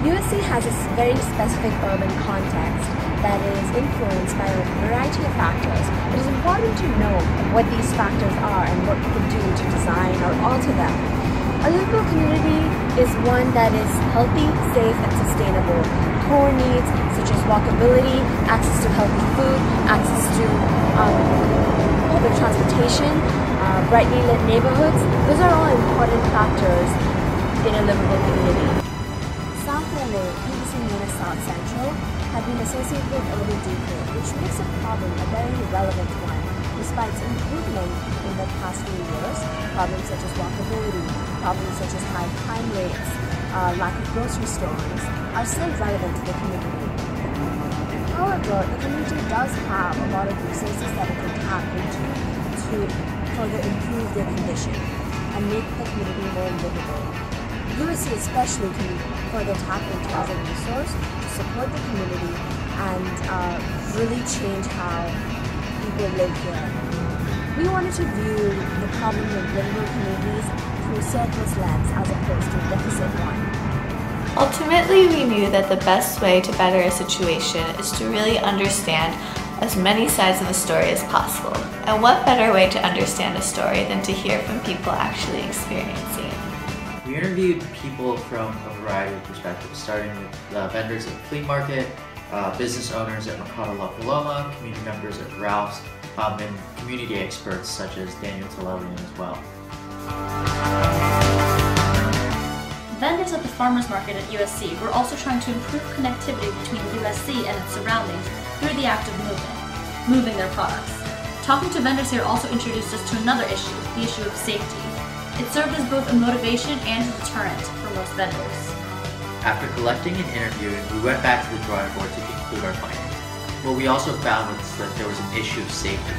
USC has a very specific urban context that is influenced by a variety of factors. It is important to know what these factors are and what we can do to design or alter them. A livable community is one that is healthy, safe, and sustainable. Core needs such as walkability, access to healthy food, access to public transportation, brightly lit neighborhoods, those are all important factors in a livable community. South LA, previously known as South Central, had been associated with urban decay, which makes the problem a very relevant one. Despite its improvement in the past few years, problems such as walkability, problems such as high crime rates, lack of grocery stores are still relevant to the community. However, the community does have a lot of resources that it can tap into to further improve their condition and make the community more livable. USC especially can further tap into as a resource to support the community and really change how people live here. We wanted to view the problem of livable communities through a surplus lens as opposed to a deficit one. Ultimately, we knew that the best way to better a situation is to really understand as many sides of the story as possible. And what better way to understand a story than to hear from people actually experiencing it? We interviewed people from a variety of perspectives, starting with vendors at the flea market, business owners at Mercado La Paloma, community members at Ralph's, and community experts such as Daniel Talelian as well. Vendors at the farmers market at USC were also trying to improve connectivity between USC and its surroundings through the act of moving their products. Talking to vendors here also introduced us to another issue, the issue of safety. It served as both a motivation and a deterrent for most vendors. After collecting and interviewing, we went back to the drawing board to conclude our findings. What we also found was that there was an issue of safety.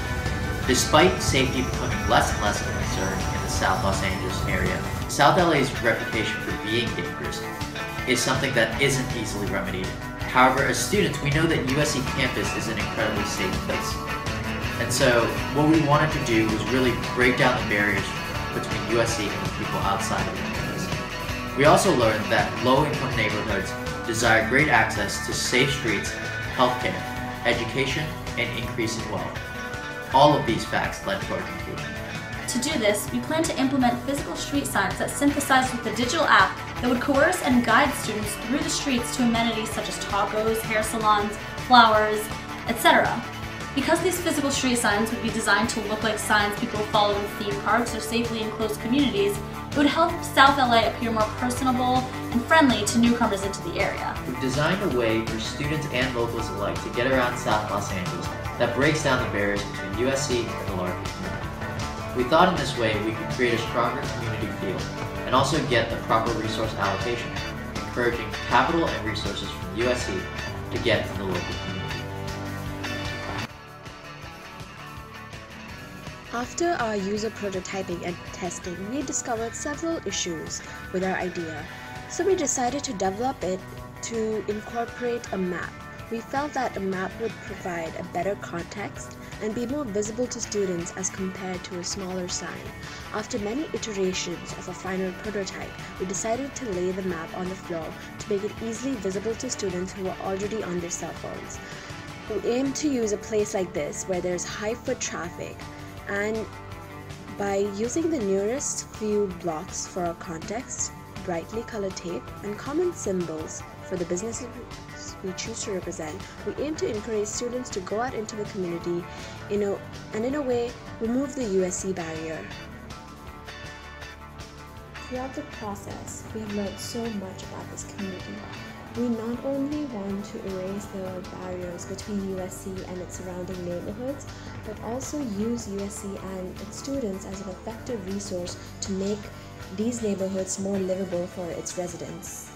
Despite safety becoming less and less of a concern in the South Los Angeles area, South LA's reputation for being dangerous is something that isn't easily remedied. However, as students, we know that USC campus is an incredibly safe place. And so what we wanted to do was really break down the barriers between USC and the people outside of the campus. We also learned that low-income neighborhoods desire great access to safe streets, healthcare, education, and increase in wealth. All of these facts led to our conclusion. To do this, we plan to implement physical street signs that synthesize with a digital app that would coerce and guide students through the streets to amenities such as tacos, hair salons, flowers, etc. Because these physical street signs would be designed to look like signs people follow in theme parks or safely enclosed communities, it would help South LA appear more personable and friendly to newcomers into the area. We've designed a way for students and locals alike to get around South Los Angeles that breaks down the barriers between USC and the larger community. We thought in this way we could create a stronger community feel and also get the proper resource allocation, encouraging capital and resources from USC to get to the local community. After our user prototyping and testing, we discovered several issues with our idea, so we decided to develop it to incorporate a map. We felt that a map would provide a better context and be more visible to students as compared to a smaller sign. After many iterations of a final prototype, we decided to lay the map on the floor to make it easily visible to students who were already on their cell phones. We aim to use a place like this where there's high foot traffic, and by using the nearest few blocks for our context, brightly colored tape, and common symbols for the businesses we choose to represent, we aim to encourage students to go out into the community and in a way remove the USC barrier. Throughout the process, we have learned so much about this community. We not only want to erase the barriers between USC and its surrounding neighborhoods, but also use USC and its students as an effective resource to make these neighborhoods more livable for its residents.